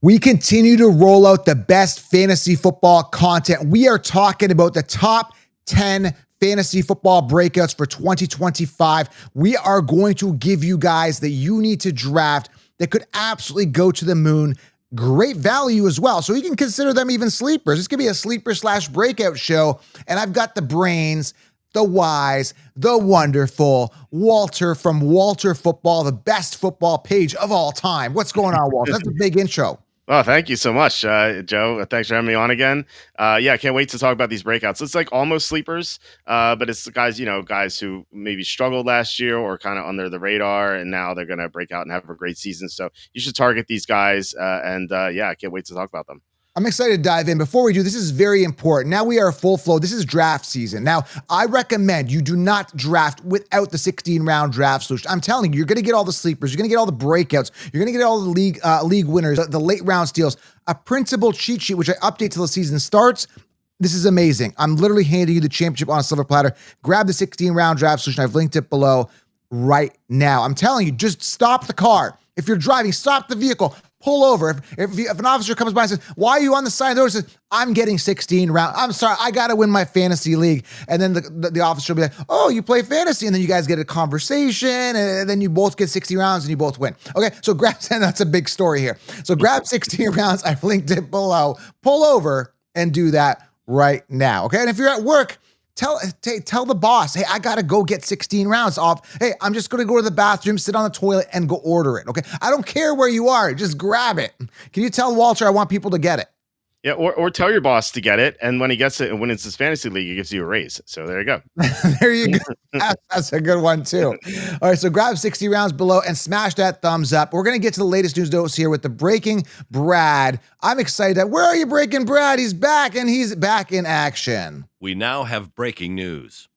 We continue to roll out the best fantasy football content. We are talking about the top 10 fantasy football breakouts for 2025. We are going to give you guys that you need to draft that could absolutely go to the moon. Great value as well. So you can consider them even sleepers. This could be a sleeper / breakout show. And I've got the brains, the wise, the wonderful Walter from Walter Football, the best football page of all time. What's going on, Walter? That's a big intro. Oh, thank you so much, Joe. Thanks for having me on again. I can't wait to talk about these breakouts. It's like almost sleepers, but it's guys who maybe struggled last year or kind of under the radar, and now they're going to break out and have a great season. So you should target these guys, I can't wait to talk about them. I'm excited to dive in. Before we do, this is very important. Now we are full flow. This is draft season. Now, I recommend you do not draft without the 16-round draft solution. I'm telling you, you're going to get all the sleepers. You're going to get all the breakouts. You're going to get all the league winners, the late round steals, a printable cheat sheet, which I update till the season starts. This is amazing. I'm literally handing you the championship on a silver platter. Grab the 16-round draft solution. I've linked it below right now. I'm telling you, just stop the car. If you're driving, stop the vehicle. Pull over. If an officer comes by and says, why are you on the side of the road? Says, I'm getting 16 rounds. I'm sorry, I got to win my fantasy league. And then the officer will be like, oh, you play fantasy. And then you guys get a conversation. And then you both get 60 rounds and you both win. Okay, so that's a big story here. So grab 16 rounds. I've linked it below. Pull over and do that right now. Okay, and if you're at work, tell the boss, hey, I got to go get 16 rounds off. Hey, I'm just going to go to the bathroom, sit on the toilet, and go order it, okay? I don't care where you are. Just grab it. Can you tell Walter I want people to get it? Yeah, or tell your boss to get it, and when he gets it, and when it's his fantasy league, he gives you a raise. So there you go. There you go. That's a good one, too. All right, so grab 60 rounds below and smash that thumbs up. We're going to get to the latest news notes here with the Breaking Brad. I'm excited. Where are you, Breaking Brad? He's back, and he's back in action. We now have breaking news.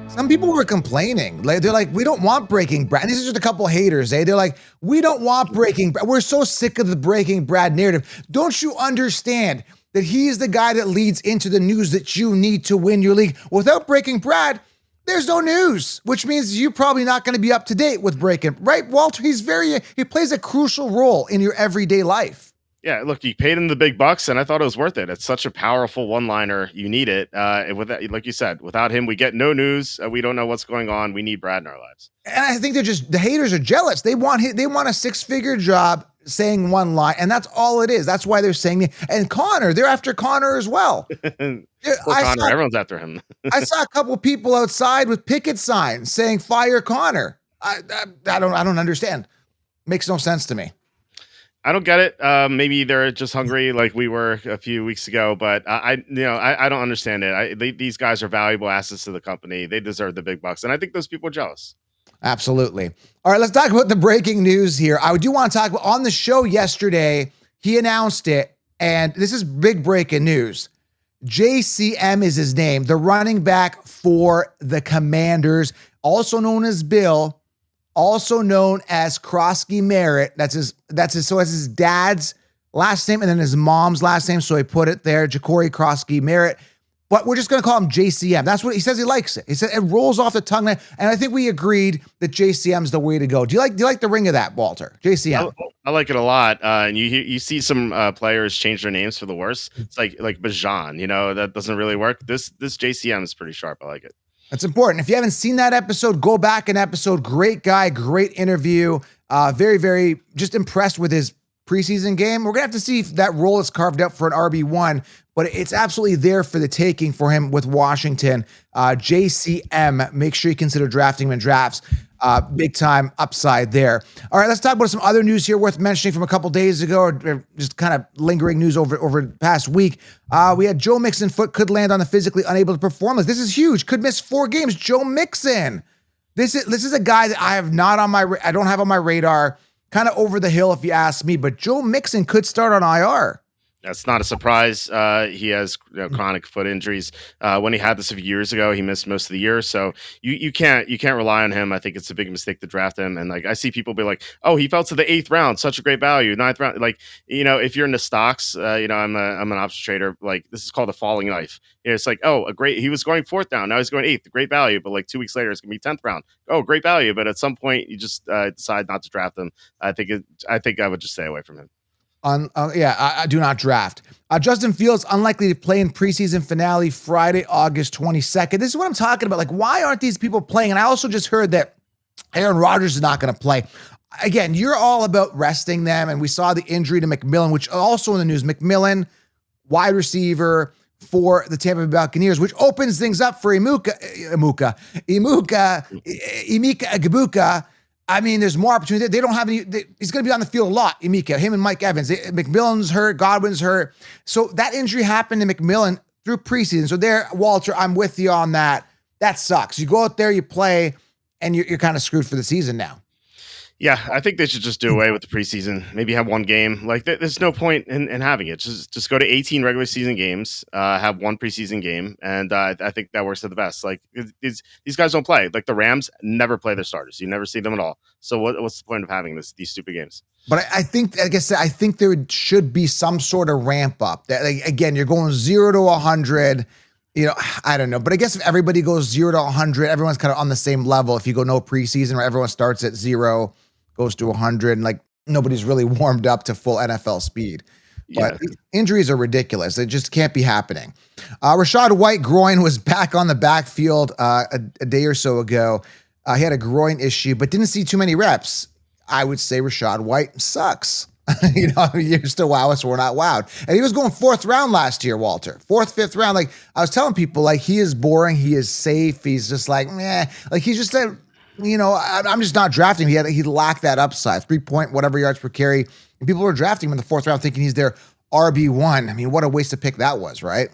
Some people were complaining. They're like, we don't want Breaking Brad. And these are just a couple haters, eh? They're like, we don't want Breaking Brad. We're so sick of the Breaking Brad narrative. Don't you understand that he's the guy that leads into the news that you need to win your league? Without Breaking Brad, there's no news, which means you're probably not going to be up to date with Breaking, right, Walter? He plays a crucial role in your everyday life. Yeah, look, you paid him the big bucks, and I thought it was worth it. It's such a powerful one-liner. You need it. With that, like you said, without him, we get no news. We don't know what's going on. We need Brad in our lives. And I think the haters are jealous. They want a six-figure job saying one line, and that's all it is. That's why they're saying it. And Connor, they're after Connor as well. Connor, everyone's after him. I saw a couple people outside with picket signs saying "Fire Connor." I don't understand. Makes no sense to me. I don't get it. Maybe they're just hungry like we were a few weeks ago, but I don't understand it. These guys are valuable assets to the company. They deserve the big bucks. And I think those people are jealous. Absolutely. All right, let's talk about the breaking news here. I do want to talk about on the show yesterday, he announced it, and this is big breaking news. JCM is his name, the running back for the Commanders, also known as Bill, also known as Krosky Merritt. That's his dad's last name and then his mom's last name. So he put it there, Ja'Cory Krosky Merritt. But we're just going to call him JCM. That's what he says. He likes it. He said it rolls off the tongue. And I think we agreed that JCM's the way to go. Do you like the ring of that, Walter? JCM. I like it a lot. And you see some players change their names for the worse. It's like Bajan, that doesn't really work. This JCM is pretty sharp. I like it. That's important. If you haven't seen that episode, go back an episode. Great guy, great interview. Very, very just impressed with his preseason game. We're going to have to see if that role is carved out for an RB1, but it's absolutely there for the taking for him with Washington. JCM, make sure you consider drafting him in drafts. Big time upside there. All right, let's talk about some other news here worth mentioning from a couple days ago, or just kind of lingering news over the past week. We had Joe Mixon foot could land on the physically unable to perform list. This is huge. Could miss 4 games. Joe Mixon. This is a guy that I don't have on my radar. Kind of over the hill if you ask me, but Joe Mixon could start on IR. That's not a surprise. He has chronic foot injuries. When he had this a few years ago, he missed most of the year. So you can't rely on him. I think it's a big mistake to draft him. And like I see people be like, "Oh, he fell to the 8th round, such a great value, 9th round." Like if you're in the stocks, I'm an option trader. Like this is called a falling knife. It's like, oh, a great. He was going 4th round, now he's going 8th, great value. But like 2 weeks later, it's gonna be 10th round. Oh, great value. But at some point, you just decide not to draft him. I think I would just stay away from him. I do not draft. Justin Fields unlikely to play in preseason finale Friday, August 22nd. This is what I'm talking about. Like, why aren't these people playing? And I also just heard that Aaron Rodgers is not going to play. Again, you're all about resting them, and we saw the injury to McMillan, which also in the news. McMillan, wide receiver for the Tampa Bay Buccaneers, which opens things up for Emeka Egbuka. I mean, there's more opportunity. They don't have any. He's going to be on the field a lot, Emeka, him and Mike Evans. McMillan's hurt. Godwin's hurt. So that injury happened to McMillan through preseason. So there, Walter, I'm with you on that. That sucks. You go out there, you play, and you're kind of screwed for the season now. Yeah, I think they should just do away with the preseason. Maybe have one game. Like, there's no point in having it. Just go to 18 regular season games, have one preseason game, and I think that works to the best. Like, these guys don't play. Like, the Rams never play their starters. You never see them at all. So what's the point of having these stupid games? But I think, like I said, I think there should be some sort of ramp up. That, like, again, you're going 0 to 100. I don't know. But I guess if everybody goes 0 to 100, everyone's kind of on the same level. If you go no preseason, where everyone starts at 0, goes to 100, and like nobody's really warmed up to full NFL speed. But injuries are ridiculous. It just can't be happening. Rachaad White groin was back on the backfield a day or so ago. He had a groin issue, but didn't see too many reps. I would say Rachaad White sucks. You're still wow us, we're not wowed. And he was going 4th round last year, Walter. 4th, 5th round. Like I was telling people, like he is boring. He is safe. He's just like, meh. Like he's just a, I'm just not drafting him. He lacked that upside, 3 point whatever yards per carry. And people were drafting him in the 4th round thinking he's their RB1. I mean, what a waste of pick that was, right?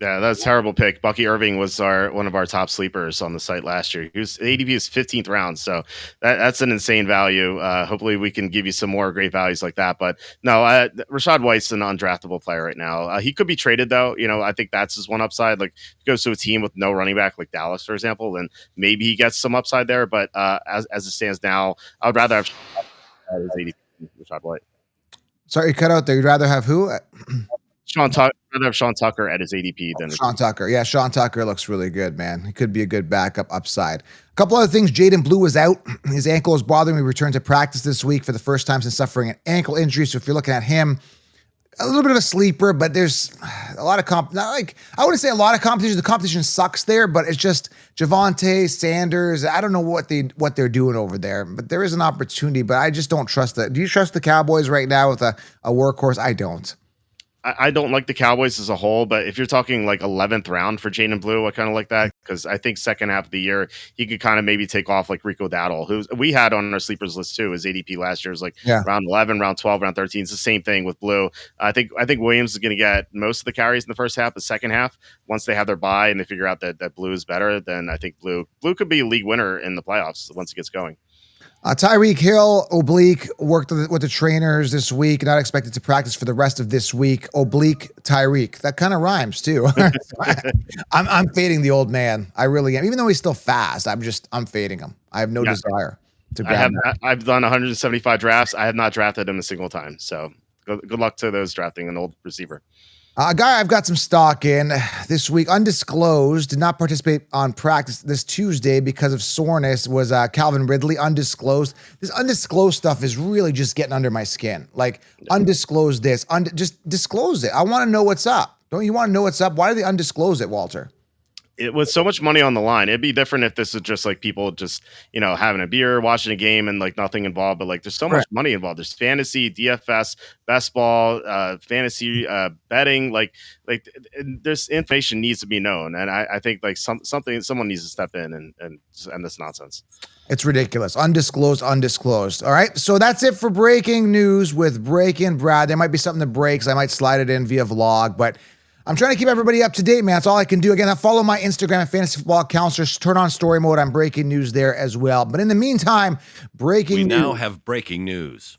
Yeah, that's a terrible pick. Bucky Irving was one of our top sleepers on the site last year. ADP is 15th round, so that's an insane value. Hopefully, we can give you some more great values like that. But no, Rachaad White's an undraftable player right now. He could be traded though. I think that's his one upside. Like, if he goes to a team with no running back, like Dallas, for example, then maybe he gets some upside there. But as it stands now, I would rather have his ADP Rachaad White. Sorry, you cut out there. You'd rather have who? Rather have Sean Tucker at his ADP than Sean Tucker. Yeah, Sean Tucker looks really good, man. He could be a good backup upside. A couple other things. Jaden Blue was out. His ankle is bothering him. He returned to practice this week for the first time since suffering an ankle injury. So if you're looking at him, a little bit of a sleeper, but there's a lot of I wouldn't say a lot of competition. The competition sucks there, but it's just Javonte, Sanders. I don't know what they're doing over there, but there is an opportunity, but I just don't trust that. Do you trust the Cowboys right now with a workhorse? I don't. I don't like the Cowboys as a whole, but if you're talking like 11th round for Jaden Blue, I kind of like that because I think second half of the year he could kind of maybe take off like Rico Dowdle, who we had on our sleepers list too. His ADP last year was like round 11, round 12, round 13. It's the same thing with Blue. I think Williams is going to get most of the carries in the first half. The second half, once they have their bye and they figure out that Blue is better, then I think Blue could be a league winner in the playoffs once it gets going. Tyreek Hill, oblique, worked with the trainers this week, not expected to practice for the rest of this week. Oblique Tyreek. That kind of rhymes too. I'm fading the old man. I really am. Even though he's still fast, I'm fading him. I have no desire to grab him. I've done 175 drafts. I have not drafted him a single time. So good luck to those drafting an old receiver. A guy I've got some stock in this week, undisclosed, did not participate on practice this Tuesday because of soreness, was Calvin Ridley, undisclosed. This undisclosed stuff is really just getting under my skin. Like, undisclosed this, just disclose it. I want to know what's up. Don't you want to know what's up? Why do they undisclose it, Walter? It with so much money on the line, it'd be different if this is just like people just, having a beer, watching a game and like nothing involved. But like there's so much money involved. There's fantasy, DFS, best ball, fantasy, betting, like this information needs to be known. And I think like someone needs to step in and end this nonsense. It's ridiculous. Undisclosed. All right. So that's it for breaking news with Breaking Brad. There might be something that breaks. I might slide it in via vlog, but I'm trying to keep everybody up to date, man. That's all I can do. Again, follow my Instagram at Fantasy Football Counselors. Turn on story mode. I'm breaking news there as well. But in the meantime, we now have breaking news.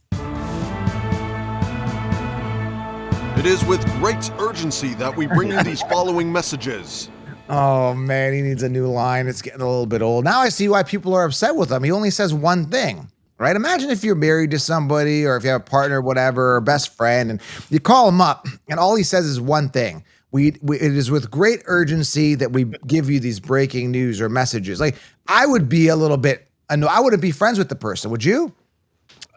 It is with great urgency that we bring you these following messages. Oh man, he needs a new line. It's getting a little bit old. Now I see why people are upset with him. He only says one thing, right? Imagine if you're married to somebody or if you have a partner, whatever, or best friend, and you call him up and all he says is one thing. It is with great urgency that we give you these breaking news or messages. Like, I would be a little bit annoyed. I wouldn't be friends with the person. Would you?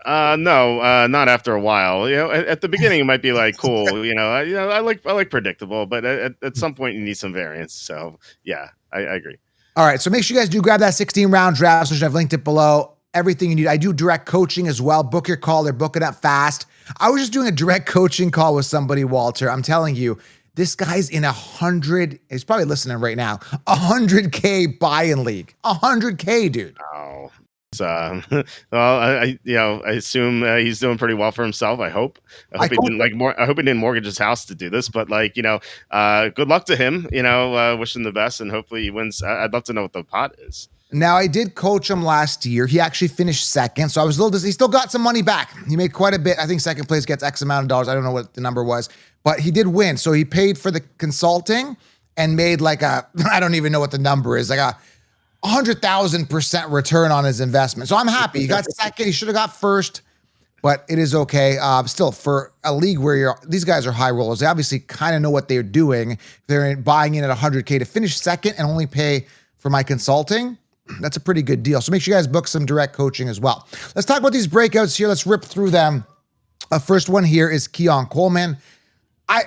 No, not after a while. At the beginning it might be like cool. I like predictable, but at some point you need some variance. So yeah, I agree. All right, so make sure you guys do grab that 16-round draft session. I've linked it below. Everything you need. I do direct coaching as well. Book your call. They're booking up fast. I was just doing a direct coaching call with somebody, Walter. I'm telling you, this guy's in 100. He's probably listening right now. 100K buy-in league. 100K, dude. Oh. Well, I assume he's doing pretty well for himself. I hope he didn't mortgage his house to do this, but good luck to him. Wish him the best, and hopefully he wins. I'd love to know what the pot is. Now, I did coach him last year. He actually finished second, so I was a little. He still got some money back. He made quite a bit. I think second place gets X amount of dollars. I don't know what the number was, but he did win. So he paid for the consulting and made I don't even know what the number is, like a 100,000% return on his investment. So I'm happy. He got second. He should have got first, but it is okay. Still, for a league where these guys are high rollers, they obviously kind of know what they're doing. They're buying in at 100K to finish second and only pay for my consulting. That's a pretty good deal. So make sure you guys book some direct coaching as well. Let's talk about these breakouts here. Let's rip through them. First one here is Keon Coleman.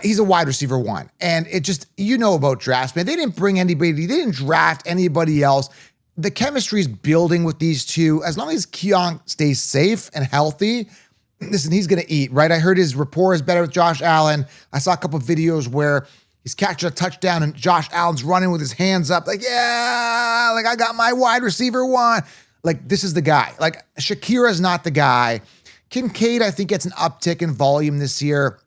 He's a wide receiver one. And it just, about drafts, man. They didn't bring anybody. They didn't draft anybody else. The chemistry is building with these two. As long as Keon stays safe and healthy, listen, he's going to eat, right? I heard his rapport is better with Josh Allen. I saw a couple of videos where he's catching a touchdown and Josh Allen's running with his hands up I got my wide receiver one. This is the guy. Shakira's not the guy. Kincaid, I think, gets an uptick in volume this year.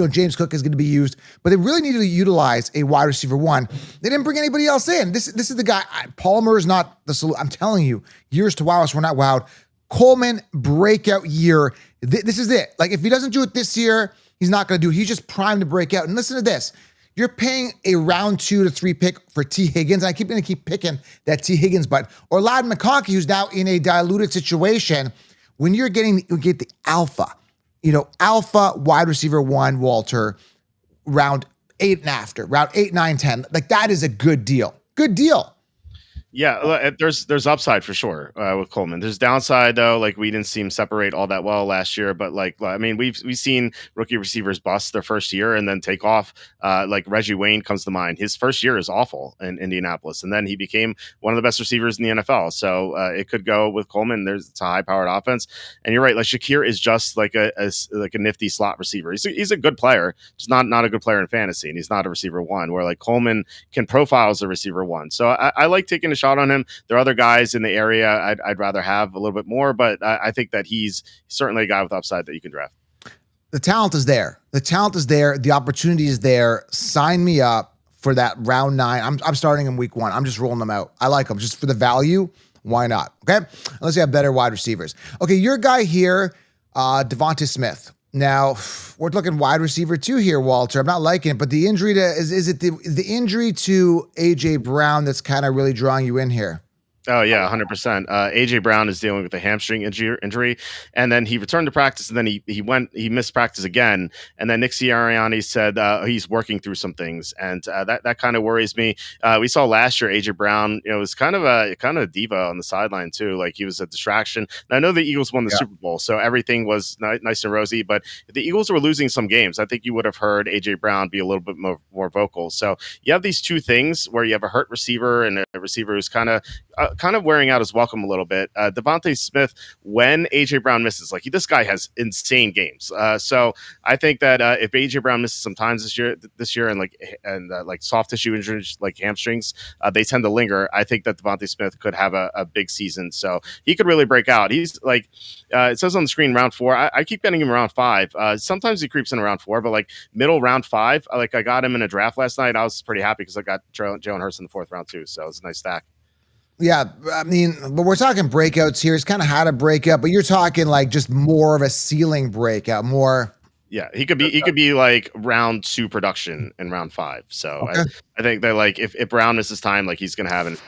James Cook is going to be used, but they really needed to utilize a wide receiver one. They didn't bring anybody else in. This is the guy. Palmer is not the solution. I'm telling you, years to wow us, we're not wowed. Coleman, breakout year. This is it. If he doesn't do it this year, he's not going to do it. He's just primed to break out. And listen to this. You're paying a round 2 to 3 pick for T. Higgins. And I keep going to keep picking that T. Higgins, but or Ladd McConkey, who's now in a diluted situation. When you get the alpha, alpha wide receiver one, Walter, round 8 and after, round 8, 9, 10. That is a good deal. Good deal. Yeah, there's upside for sure with Coleman. There's downside though. We didn't see him separate all that well last year, but we've seen rookie receivers bust their first year and then take off. Reggie Wayne comes to mind. His first year is awful in Indianapolis, and then he became one of the best receivers in the NFL. So it could go with Coleman. It's a high powered offense, and you're right. Shakir is just a nifty slot receiver. He's a good player, just not a good player in fantasy, and he's not a receiver one. Where Coleman can profile as a receiver one. So I like taking a shot on him. There are other guys in the area I'd rather have a little bit more, but I think that he's certainly a guy with upside that you can draft. The talent is there. The opportunity is there. Sign me up for that round 9. I'm starting in week 1. I'm just rolling them out. I like them just for the value. Why not? Okay. Unless you have better wide receivers. Okay. Your guy here, Devonta Smith. Now we're looking wide receiver 2 here, Walter. I'm not liking it, but the injury to is it the injury to AJ Brown that's kind of really drawing you in here? Oh yeah, 100%. AJ Brown is dealing with a hamstring injury, and then he returned to practice, and then he missed practice again, and then Nick Sirianni said he's working through some things, and that kind of worries me. We saw last year AJ Brown, was kind of a diva on the sideline too. He was a distraction. And I know the Eagles won the Super Bowl, so everything was nice and rosy. But if the Eagles were losing some games, I think you would have heard AJ Brown be a little bit more vocal. So you have these two things where you have a hurt receiver and a receiver who's kind of wearing out his welcome a little bit. Devonta Smith, when AJ Brown misses, this guy has insane games. So I think that if AJ Brown misses some times this year, and soft tissue injuries like hamstrings, they tend to linger. I think that Devonta Smith could have a big season, so he could really break out. He's it says on the screen round 4. I keep getting him around 5. Sometimes he creeps in around 4, but middle round 5. I got him in a draft last night. I was pretty happy because I got Jalen Hurts in the 4th round too, so it's a nice stack. Yeah, I mean, but we're talking breakouts here. It's kind of how to break out, but you're talking just more of a ceiling breakout, more. Yeah, he could be like round 2 production in round 5. So Okay. I think that like if Brown misses time, like he's gonna have an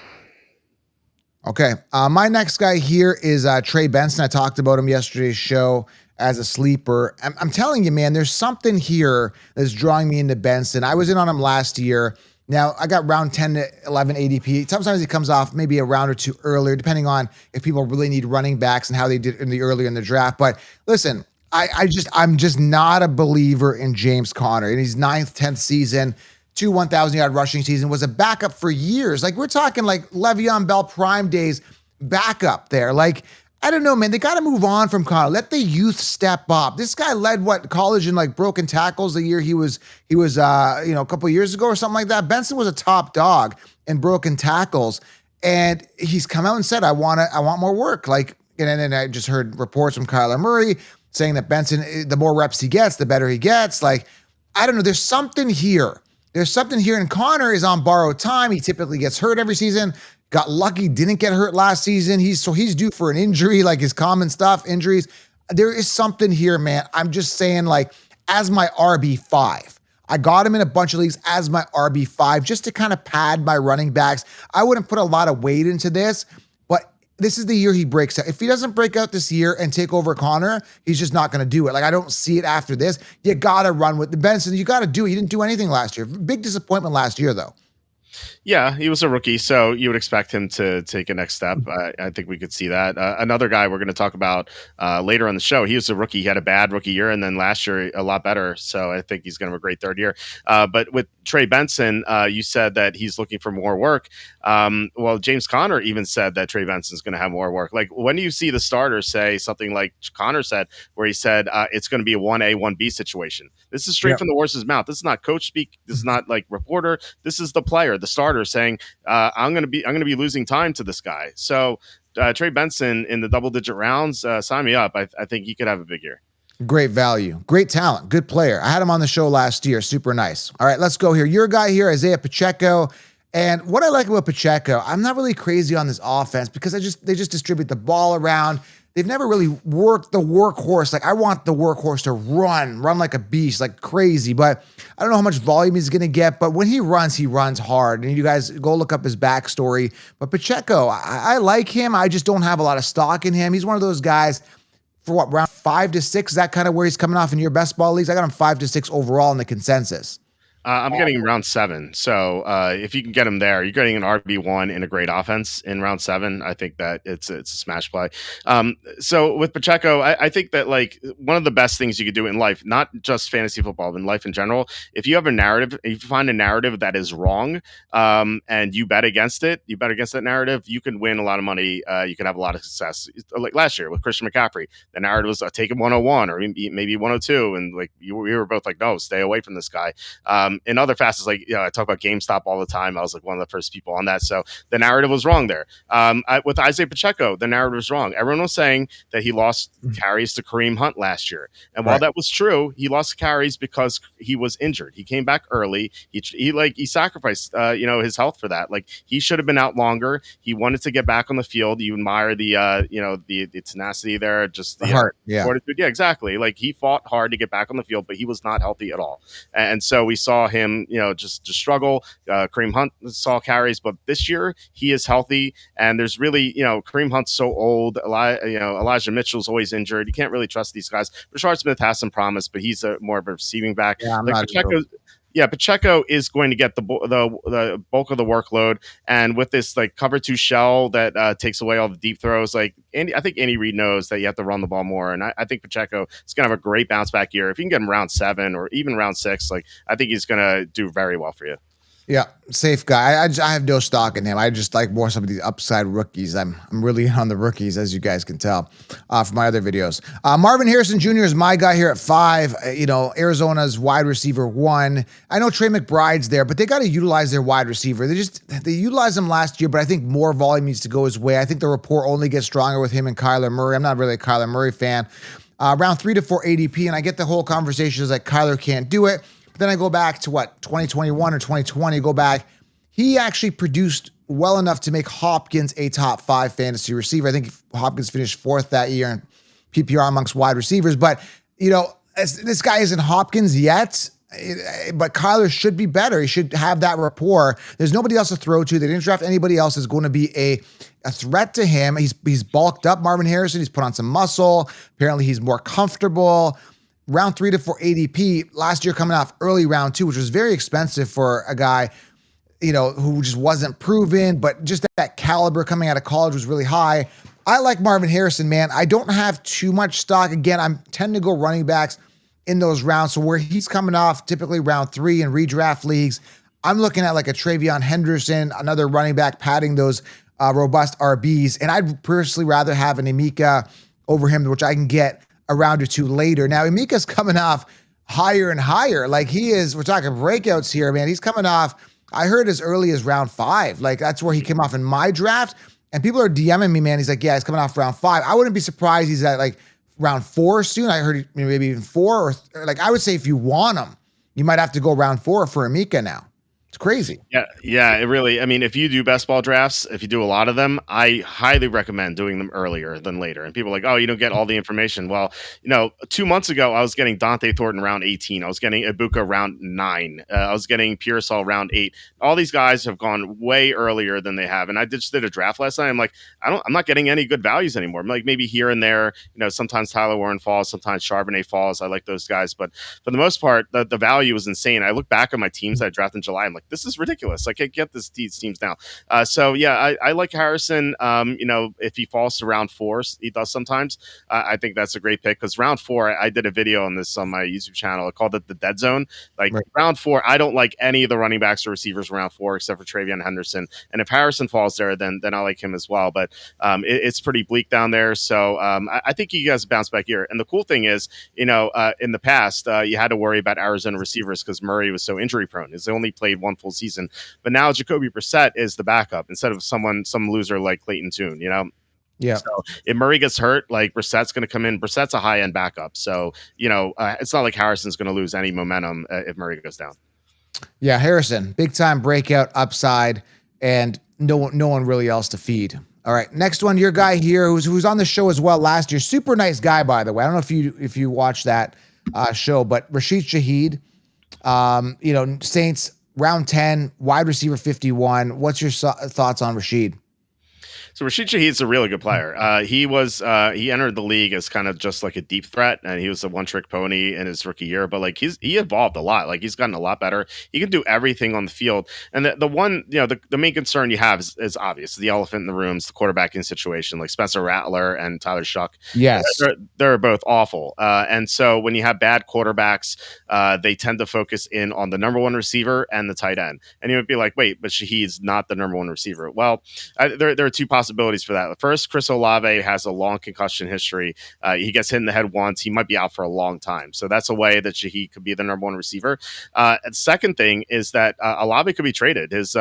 Okay. My next guy here is Trey Benson. I talked about him yesterday's show as a sleeper. I'm telling you, man, there's something here that's drawing me into Benson. I was in on him last year. Now, I got round 10 to 11 ADP. Sometimes he comes off maybe a round or two earlier, depending on if people really need running backs and how they did in the earlier in the draft. But listen, I'm just not a believer in James Conner. In his 9th, 10th season, 1,000-yard rushing season, was a backup for years. Like, we're talking like Le'Veon Bell prime days backup there. Like, I don't know, man. They got to move on from Conner. Let the youth step up. This guy led college in like broken tackles the year he was a couple of years ago or something like that. Benson was a top dog in broken tackles, and he's come out and said, I want more work. Like, and then I just heard reports from Kyler Murray saying that Benson, the more reps he gets, the better he gets. Like, I don't know. There's something here. There's something here, and Connor is on borrowed time. He typically gets hurt every season. Got lucky, didn't get hurt last season. He's due for an injury, like his common stuff, injuries. There is something here, man. I'm just saying, like, as my RB5. I got him in a bunch of leagues as my RB5 just to kind of pad my running backs. I wouldn't put a lot of weight into this, but this is the year he breaks out. If he doesn't break out this year and take over Connor, he's just not going to do it. Like, I don't see it after this. You got to run with the Benson. You got to do it. He didn't do anything last year. Big disappointment last year, though. Yeah, he was a rookie, so you would expect him to take a next step. I think we could see that. Another guy we're going to talk about later on the show, he was a rookie. He had a bad rookie year, and then last year a lot better. So I think he's going to have a great third year. But with Trey Benson, you said that he's looking for more work. Well, James Conner even said that Trey Benson's going to have more work. Like, when do you see the starters say something like Conner said, where he said it's going to be a 1A, 1B situation? This is straight from the horse's mouth. This is not coach speak. This is not like reporter. This is the player, the starter, saying I'm going to be losing time to this guy. So Trey Benson in the double-digit rounds, sign me up. I think he could have a big year. Great value, great talent, good player. I had him on the show last year. Super nice. All right, let's go here. Your guy here, Isaiah Pacheco. And what I like about Pacheco, I'm not really crazy on this offense because they just distribute the ball around. They've never really worked the workhorse. Like, I want the workhorse to run like a beast, like crazy. But I don't know how much volume he's going to get. But when he runs hard. And you guys go look up his backstory. But Pacheco, I like him. I just don't have a lot of stock in him. He's one of those guys for what, round 5 to 6? Is that kind of where he's coming off in your best ball leagues? I got him 5 to 6 overall in the consensus. I'm getting him round 7. So if you can get him there, you're getting an RB1 in a great offense in round 7. I think that it's a smash play. So with Pacheco, I think that like one of the best things you could do in life, not just fantasy football, but in life in general, if you have a narrative, if you find a narrative that is wrong, and you bet against that narrative, you can win a lot of money. You can have a lot of success. Like last year with Christian McCaffrey, the narrative was take him 101 or maybe 102, and like we were both like, no, stay away from this guy. In other facets, like, I talk about GameStop all the time. I was like one of the first people on that. So the narrative was wrong there. With Isaiah Pacheco, the narrative was wrong. Everyone was saying that he lost carries to Kareem Hunt last year. And while that was true, he lost carries because he was injured. He came back early. He sacrificed, his health for that. Like, he should have been out longer. He wanted to get back on the field. You admire the tenacity there, just the heart. fortitude. Yeah, exactly. Like, he fought hard to get back on the field, but he was not healthy at all. And so we saw him, just struggle. Kareem Hunt saw carries, but this year he is healthy, and there's really, Kareem Hunt's so old. Elijah Mitchell's always injured. You can't really trust these guys. Rashard Smith has some promise, but he's more of a receiving back. Yeah, Pacheco is going to get the bulk of the workload, and with this like cover 2 shell that takes away all the deep throws, like I think Andy Reid knows that you have to run the ball more, and I think Pacheco is going to have a great bounce back year. If you can get him round 7 or even round 6, like I think he's going to do very well for you. Yeah, safe guy. I have no stock in him. I just like more some of these upside rookies. I'm really on the rookies, as you guys can tell from my other videos. Marvin Harrison Jr. is my guy here at 5. Arizona's wide receiver 1. I know Trey McBride's there, but they got to utilize their wide receiver. They utilized him last year, but I think more volume needs to go his way. I think the rapport only gets stronger with him and Kyler Murray. I'm not really a Kyler Murray fan. Round 3 to 4 ADP, and I get the whole conversation is like Kyler can't do it. Then I go back to 2021 or 2020, go back. He actually produced well enough to make Hopkins a top 5 fantasy receiver. I think Hopkins finished 4th that year in PPR amongst wide receivers. But, This guy isn't Hopkins yet, but Kyler should be better. He should have that rapport. There's nobody else to throw to. They didn't draft anybody else that's going to be a threat to him. He's bulked up, Marvin Harrison. He's put on some muscle. Apparently, he's more comfortable. Round 3 to 4 ADP last year, coming off early round 2, which was very expensive for a guy, who just wasn't proven, but just that caliber coming out of college was really high. I like Marvin Harrison, man. I don't have too much stock. Again, I tend to go running backs in those rounds. So where he's coming off, typically round 3 in redraft leagues, I'm looking at like a Travion Henderson, another running back padding those robust RBs. And I'd personally rather have an Emeka over him, which I can get a round or 2 later. Now, Emeka's coming off higher and higher. Like we're talking breakouts here, man. He's coming off, I heard as early as round 5. Like that's where he came off in my draft. And people are DMing me, man. He's like, yeah, he's coming off round 5. I wouldn't be surprised he's at like round 4 soon. I heard maybe even 4 or like I would say if you want him, you might have to go round 4 for Emeka now. It's crazy. Yeah, it really, I mean, if you do best ball drafts, if you do a lot of them, I highly recommend doing them earlier than later. And people are like, oh, you don't get all the information. Well, 2 months ago, I was getting Dante Thornton round 18. I was getting Ibuka round 9. I was getting Pearsall round 8. All these guys have gone way earlier than they have. And I just did a draft last night. I'm like, I'm not getting any good values anymore. I'm like, maybe here and there, sometimes Tyler Warren falls, sometimes Charbonnet falls. I like those guys. But for the most part, the value is insane. I look back at my teams I drafted in July. I'm like, this is ridiculous. I can't get these teams now. I like Harrison. If he falls to round 4, he does sometimes. I think that's a great pick because round 4, I did a video on this on my YouTube channel. I called it the dead zone. Like right. Round 4, I don't like any of the running backs or receivers round 4 except for Travion Henderson. And if Harrison falls there, then I like him as well. But it's pretty bleak down there. So I think you guys bounce back here. And the cool thing is, in the past, you had to worry about Arizona receivers because Murray was so injury prone. He's only played 1 full season. But now Jacoby Brissett is the backup instead of some loser like Clayton Tune, Yeah. So if Murray gets hurt, like Brissett's going to come in. Brissett's a high end backup. So, it's not like Harrison's going to lose any momentum if Murray goes down. Yeah. Harrison, big time breakout upside and no one really else to feed. All right. Next one, your guy here who's on the show as well last year. Super nice guy, by the way. I don't know if you watched that show, but Rashid Shaheed, Saints, round 10, wide receiver 51. What's your thoughts on Rashid? So Rashid Shaheed's a really good player. He entered the league as kind of just like a deep threat, and he was a one-trick pony in his rookie year. But like he evolved a lot. Like he's gotten a lot better. He can do everything on the field. And the main concern you have is obvious. The elephant in the room is the quarterbacking situation. Like Spencer Rattler and Tyler Shuck. Yes, they're both awful. And so when you have bad quarterbacks, they tend to focus in on the number 1 receiver and the tight end. And you would be like, wait, but Shaheed's not the number 1 receiver. Well, there are 2 possibilities for that. First, Chris Olave has a long concussion history. He gets hit in the head once. He might be out for a long time. So that's a way that Shaheed could be the number 1 receiver. And second thing is that Olave could be traded. His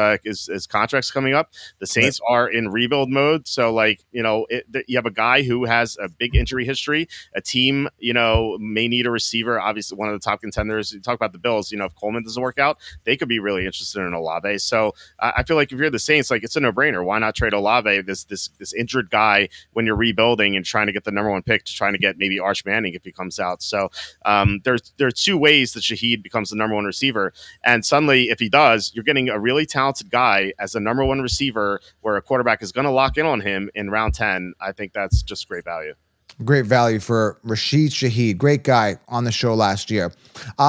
contract's coming up. The Saints are in rebuild mode. So you have a guy who has a big injury history. A team, may need a receiver. Obviously, one of the top contenders. You talk about the Bills. If Coleman doesn't work out, they could be really interested in Olave. So I feel like if you're the Saints, like it's a no-brainer. Why not trade Olave, this injured guy, when you're rebuilding and trying to get the number 1 pick to trying to get maybe Arch Manning if he comes out. So there are 2 ways that Shaheed becomes the number 1 receiver. And suddenly, if he does, you're getting a really talented guy as the number 1 receiver where a quarterback is going to lock in on him in round 10. I think that's just great value. Great value for Rashid Shaheed. Great guy on the show last year.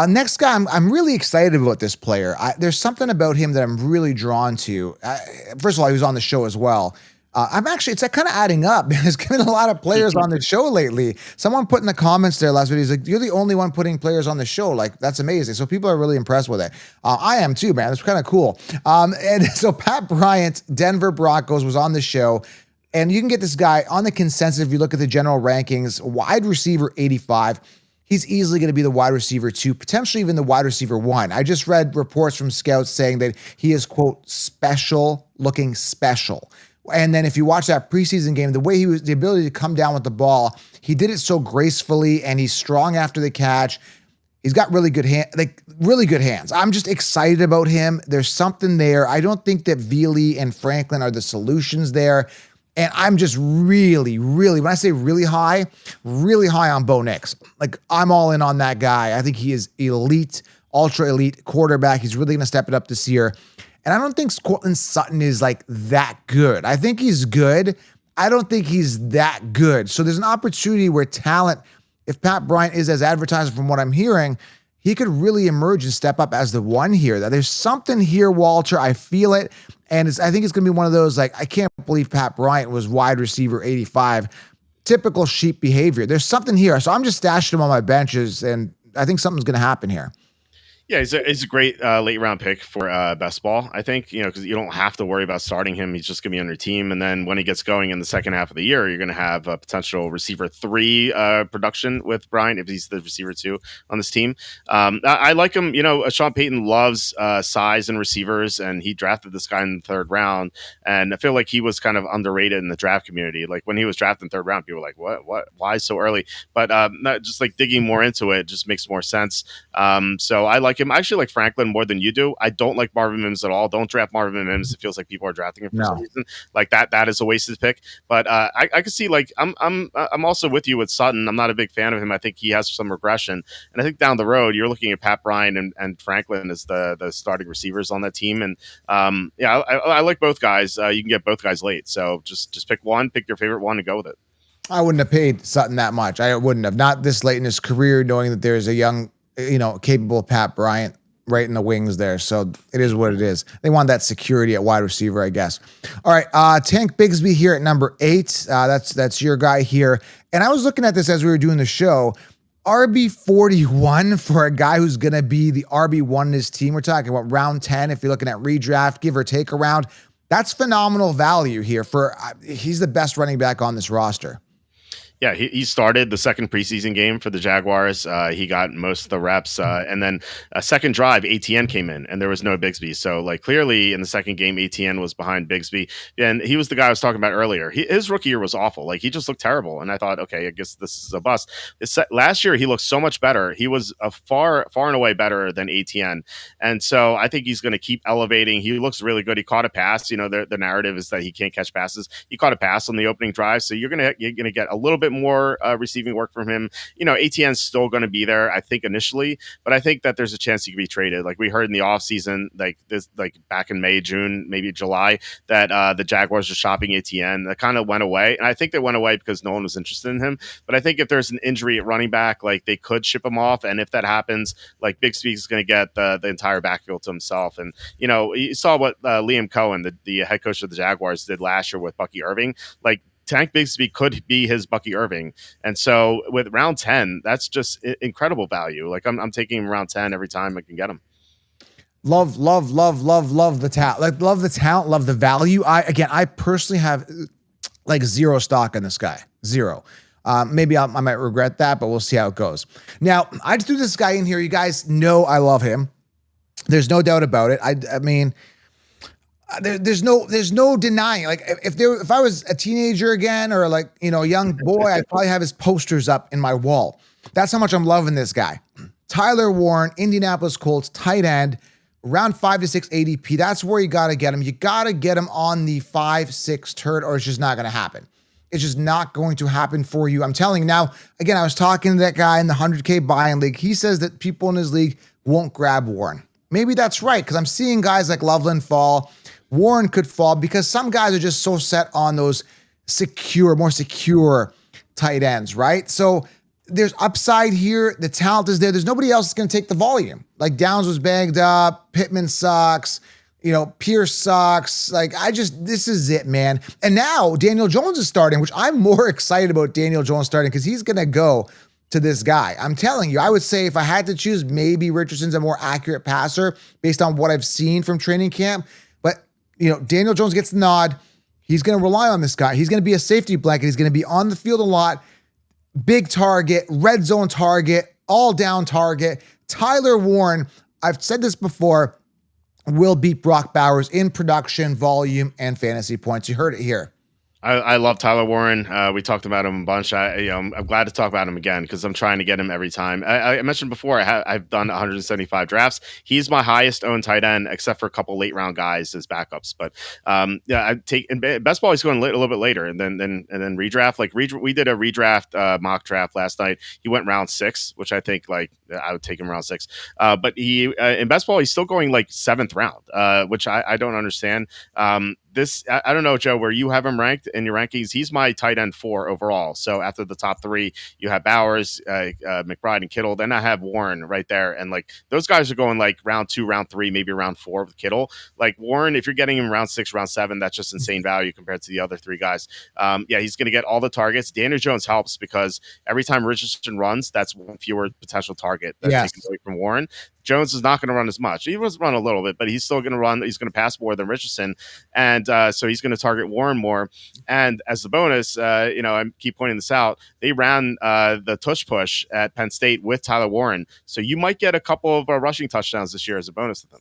Next guy, I'm really excited about this player. There's something about him that I'm really drawn to. First of all, he was on the show as well. It's kind of adding up. There's been a lot of players on the show lately. Someone put in the comments there last video, he's like, you're the only one putting players on the show. Like, that's amazing. So people are really impressed with it. I am too, man. It's kind of cool. And so Pat Bryant, Denver Broncos, was on the show. And you can get this guy on the consensus if you look at the general rankings, wide receiver 85. He's easily going to be the wide receiver 2, potentially even the wide receiver 1. I just read reports from scouts saying that he is, quote, looking special. And then if you watch that preseason game, the ability to come down with the ball, he did it so gracefully, and he's strong after the catch. He's got really good hands. I'm just excited about him. There's something there. I don't think that Veely and Franklin are the solutions there. And I'm just really, really, when I say really high on Bo Nix. Like, I'm all in on that guy. I think he is elite, ultra elite quarterback. He's really going to step it up this year. And I don't think Courtland Sutton is like that good. I think he's good. I don't think he's that good. So there's an opportunity where talent, if Pat Bryant is as advertised from what I'm hearing, he could really emerge and step up as the one here. That there's something here, Walter. I feel it. And I think it's going to be one of those, like, I can't believe Pat Bryant was wide receiver 85. Typical sheep behavior. There's something here. So I'm just stashing him on my benches, and I think something's going to happen here. Yeah, he's a great late round pick for best ball, I think, because you don't have to worry about starting him. He's just going to be on your team. And then when he gets going in the second half of the year, you're going to have a potential receiver 3 production with Brian if he's the receiver 2 on this team. I like him. Sean Payton loves size and receivers, and he drafted this guy in the 3rd round. And I feel like he was kind of underrated in the draft community. Like, when he was drafted in 3rd round, people were like, what, why so early? But not just like digging more into it just makes more sense. So I like him. I actually like Franklin more than you do. I don't like Marvin Mims at all. Don't draft Marvin Mims. It feels like people are drafting him for some reason. Like that is a wasted pick. But I can see, like, I'm also with you with Sutton. I'm not a big fan of him. I think he has some regression. And I think down the road, you're looking at Pat Bryant and Franklin as the starting receivers on that team. And I like both guys. You can get both guys late. So just pick one, pick your favorite one and go with it. I wouldn't have paid Sutton that much. I wouldn't have. Not this late in his career, knowing that there's a young, capable Pat Bryant right in the wings there. So it is what it is. They want that security at wide receiver, I guess. All right. Tank Bigsby here at number 8. That's your guy here. And I was looking at this as we were doing the show. RB 41 for a guy who's going to be the RB1 in his team. We're talking about round 10. If you're looking at redraft, give or take a round, that's phenomenal value here he's the best running back on this roster. Yeah, he started the second preseason game for the Jaguars. He got most of the reps. And then a second drive, ATN came in, and there was no Bigsby. So, like, clearly in the second game, ATN was behind Bigsby. And he was the guy I was talking about earlier. His rookie year was awful. Like, he just looked terrible. And I thought, okay, I guess this is a bust. Last year, he looked so much better. He was far and away better than ATN. And so I think he's going to keep elevating. He looks really good. He caught a pass. The narrative is that he can't catch passes. He caught a pass on the opening drive. So you're gonna get a little bit more receiving work from him. ATN's still going to be there, I think, initially, but I think that there's a chance he could be traded. Like we heard in the offseason, like back in May, June, maybe July, that the Jaguars are shopping ATN. That kind of went away. And I think they went away because no one was interested in him. But I think if there's an injury at running back, like they could ship him off. And if that happens, like Bigsby is going to get the entire backfield to himself. And, you saw what Liam Cohen, the head coach of the Jaguars, did last year with Bucky Irving. Like, Tank Bigsby could be his Bucky Irving. And so with round 10, that's just incredible value. Like I'm taking him round 10 every time I can get him. Love the talent. Like, love the talent, love the value. I personally have like zero stock in this guy. Zero. Maybe I might regret that, but we'll see how it goes. Now, I just threw this guy in here. You guys know I love him. There's no doubt about it. I mean, there's no denying. Like if I was a teenager again, or like, a young boy, I'd probably have his posters up in my wall. That's how much I'm loving this guy. Tyler Warren, Indianapolis Colts, tight end, around 5 to 6 ADP. That's where you got to get him. You got to get him on the 5-6 turd, or it's just not going to happen. It's just not going to happen for you. I'm telling you now. Again, I was talking to that guy in the 100K buy-in league. He says that people in his league won't grab Warren. Maybe that's right, because I'm seeing guys like Loveland fall. Warren could fall because some guys are just so set on those more secure tight ends, right? So there's upside here. The talent is there. There's nobody else that's going to take the volume. Like Downs was banged up. Pittman sucks. Pierce sucks. This is it, man. And now Daniel Jones is starting, which I'm more excited about Daniel Jones starting because he's going to go to this guy. I'm telling you, I would say if I had to choose, maybe Richardson's a more accurate passer based on what I've seen from training camp. Daniel Jones gets the nod. He's going to rely on this guy. He's going to be a safety blanket. He's going to be on the field a lot. Big target, red zone target, all down target. Tyler Warren, I've said this before, will beat Brock Bowers in production, volume, and fantasy points. You heard it here. I love Tyler Warren. We talked about him a bunch. I'm glad to talk about him again because I'm trying to get him every time. I mentioned before I've done 175 drafts. He's my highest owned tight end, except for a couple late round guys as backups. But yeah, I take in best ball. He's going a little bit later, and then redraft. We did a redraft mock draft last night. He went round 6, which I think like I would take him round 6. But he in best ball he's still going like 7th round, which I don't understand. I don't know, Joe, where you have him ranked in your rankings. He's my tight end 4 overall. So after the top 3, you have Bowers, McBride, and Kittle. Then I have Warren right there, and like those guys are going like round 2, round 3, maybe round 4 with Kittle. Like Warren, if you're getting him round 6, round 7, that's just insane value compared to the other 3 guys. Yeah, he's going to get all the targets. Daniel Jones helps because every time Richardson runs, that's one fewer potential target that's taken away from Warren. Jones is not going to run as much. He was run a little bit, but he's still going to run. He's going to pass more than Richardson, and so he's going to target Warren more. And as the bonus, I keep pointing this out. They ran the tush push at Penn State with Tyler Warren, so you might get a couple of rushing touchdowns this year as a bonus to them.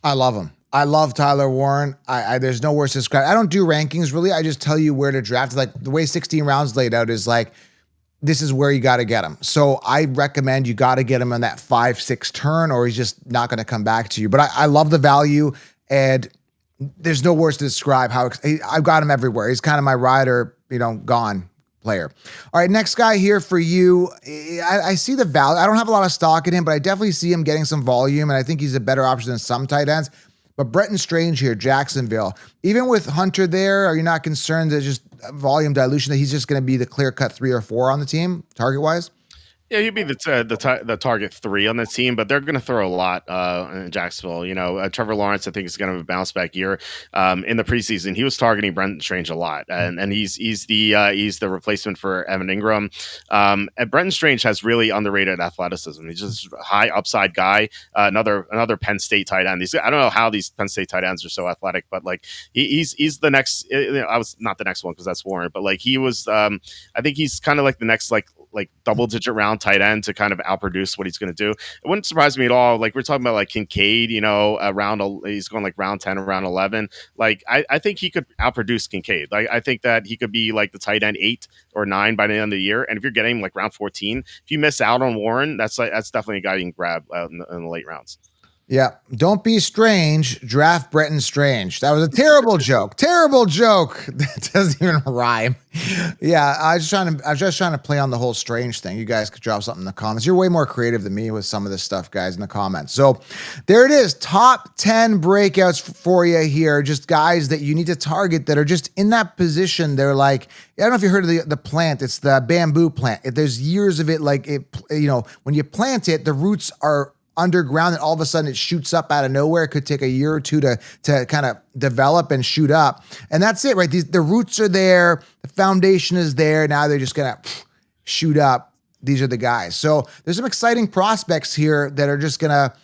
I love him. I love Tyler Warren. There's no words to describe. I don't do rankings really. I just tell you where to draft. Like the way 16 rounds laid out is like, this is where you got to get him. So I recommend you got to get him on that 5-6 turn, or he's just not going to come back to you. But I love the value, and there's no words to describe how I've got him everywhere. He's kind of my rider, gone player. All right, next guy here for you. I see the value. I don't have a lot of stock in him, but I definitely see him getting some volume, and I think he's a better option than some tight ends. But Bretton Strange here, Jacksonville. Even with Hunter there, are you not concerned that just volume dilution, that he's just going to be the clear-cut 3 or 4 on the team, target-wise? Yeah, he'd be the target 3 on the team, but they're going to throw a lot in Jacksonville. Trevor Lawrence, I think, is going to have a bounce back year. In the preseason, he was targeting Brenton Strange a lot, and he's the replacement for Evan Ingram. And Brenton Strange has really underrated athleticism. He's just a high upside guy. Another Penn State tight end. I don't know how these Penn State tight ends are so athletic, but like he's the next. I was not the next one because that's Warren, but like he was. I think he's kind of like the next like double-digit round tight end to kind of outproduce what he's going to do. It wouldn't surprise me at all. Like we're talking about like Kincaid, he's going like round 10 or round 11. Like I think he could outproduce Kincaid. Like I think that he could be like the tight end 8 or 9 by the end of the year. And if you're getting like round 14, if you miss out on Warren, that's definitely a guy you can grab in the late rounds. Yeah. Don't be strange. Draft Bretton Strange. That was a terrible joke. Terrible joke. That doesn't even rhyme. Yeah. I was just trying to play on the whole strange thing. You guys could drop something in the comments. You're way more creative than me with some of this stuff, guys, in the comments. So there it is. Top 10 breakouts for you here. Just guys that you need to target that are just in that position. They're like, I don't know if you heard of the plant. It's the bamboo plant. There's years of it. Like when you plant it, the roots are underground, and all of a sudden it shoots up out of nowhere. It could take a year or 2 to kind of develop and shoot up. And that's it, right? The roots are there. The foundation is there. Now they're just going to shoot up. These are the guys. So there's some exciting prospects here that are just going to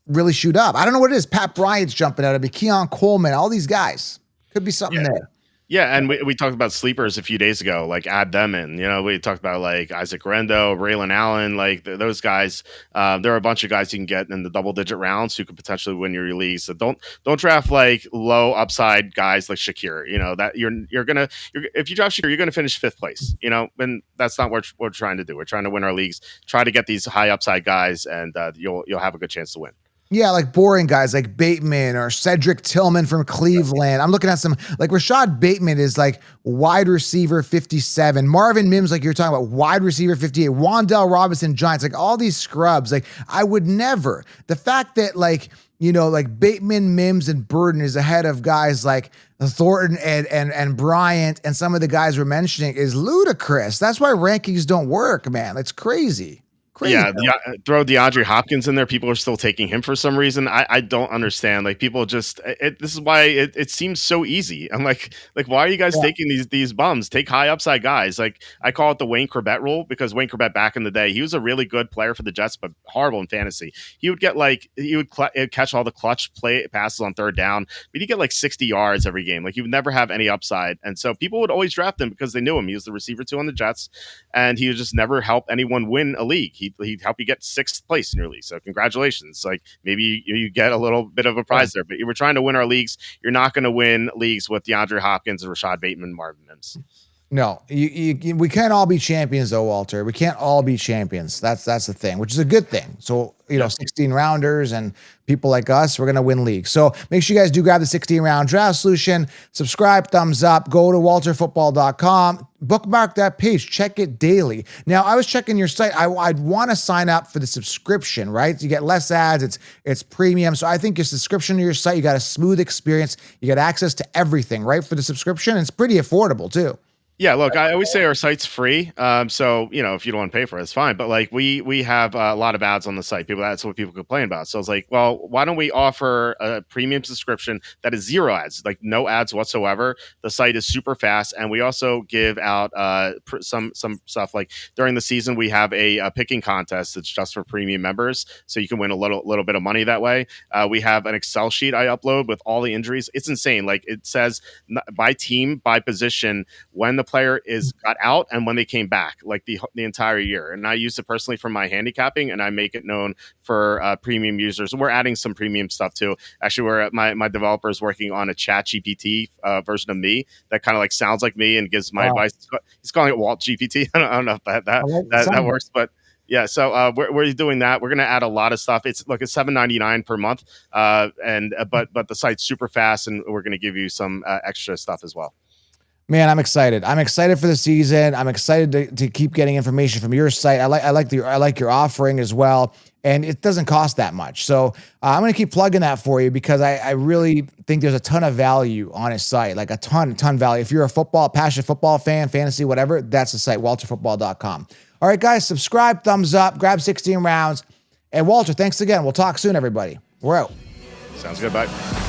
really shoot up. I don't know what it is. Pat Bryant's jumping out of me. Keon Coleman, all these guys. Could be something there. Yeah, and we talked about sleepers a few days ago, like add them in. We talked about like Isaac Rendo, Raylan Allen, like those guys. There are a bunch of guys you can get in the double-digit rounds who could potentially win your league. So don't draft like low upside guys like Shakir. That if you draft Shakir, you're gonna finish 5th place. And that's not what we're trying to do. We're trying to win our leagues. Try to get these high upside guys, and you'll have a good chance to win. Yeah, like boring guys like Bateman or Cedric Tillman from Cleveland. I'm looking at some, like Rashad Bateman is like wide receiver 57. Marvin Mims, like you're talking about, wide receiver 58. Wan'Dale Robinson, Giants, like all these scrubs. Like I would never. The fact that like Bateman, Mims, and Burden is ahead of guys like Thornton and Bryant and some of the guys we're mentioning is ludicrous. That's why rankings don't work, man. It's crazy. Yeah, throw DeAndre Hopkins in there. People are still taking him for some reason. I don't understand. Like people just, this is why it seems so easy. I'm like why are you guys taking these bums? Take high upside guys. Like I call it the Wayne Corbett rule, because Wayne Corbett back in the day, he was a really good player for the Jets, but horrible in fantasy. He would catch all the clutch passes on 3rd down, but he'd get like 60 yards every game. Like he would never have any upside, and so people would always draft him because they knew him. He was the receiver 2 on the Jets, and he would just never help anyone win a league. He he helped you get sixth place in your league. So congratulations. Like maybe you get a little bit of a prize there, but you were trying to win our leagues. You're not going to win leagues with DeAndre Hopkins and Rashad Bateman, Marvin Mims. No, we can't all be champions though, Walter. We can't all be champions. That's the thing, which is a good thing. So, 16 rounders and people like us, we're going to win leagues. So make sure you guys do grab the 16 round draft solution, subscribe, thumbs up, go to walterfootball.com, bookmark that page, check it daily. Now, I was checking your site. I'd want to sign up for the subscription, right? You get less ads. It's premium. So I think your subscription to your site, you got a smooth experience. You get access to everything, right? For the subscription. It's pretty affordable too. Yeah, look, I always say our site's free. So, if you don't want to pay for it, it's fine. But like we have a lot of ads on the site. That's what people complain about. So it's like, well, why don't we offer a premium subscription that is zero ads, like no ads whatsoever? The site is super fast, and we also give out some stuff. Like during the season, we have a picking contest that's just for premium members, so you can win a little bit of money that way. We have an Excel sheet I upload with all the injuries. It's insane. Like it says by team, by position, when the player got out and when they came back, like the entire year. And I use it personally for my handicapping, and I make it known for premium users. We're adding some premium stuff too. Actually, my developer is working on a chat GPT version of me that kind of like sounds like me and gives my advice. He's calling it Walt GPT. I don't know if that works, but yeah, so we're doing that. We're going to add a lot of stuff. It's $7.99 per month, but the site's super fast, and we're going to give you some extra stuff as well. Man, I'm excited. I'm excited for the season. I'm excited to keep getting information from your site. I like your offering as well, and it doesn't cost that much. So I'm going to keep plugging that for you because I really think there's a ton of value on his site, like a ton value. If you're a passionate football fan, fantasy, whatever, that's the site, walterfootball.com. All right, guys, subscribe, thumbs up, grab 16 rounds. And Walter, thanks again. We'll talk soon, everybody. We're out. Sounds good. Bye.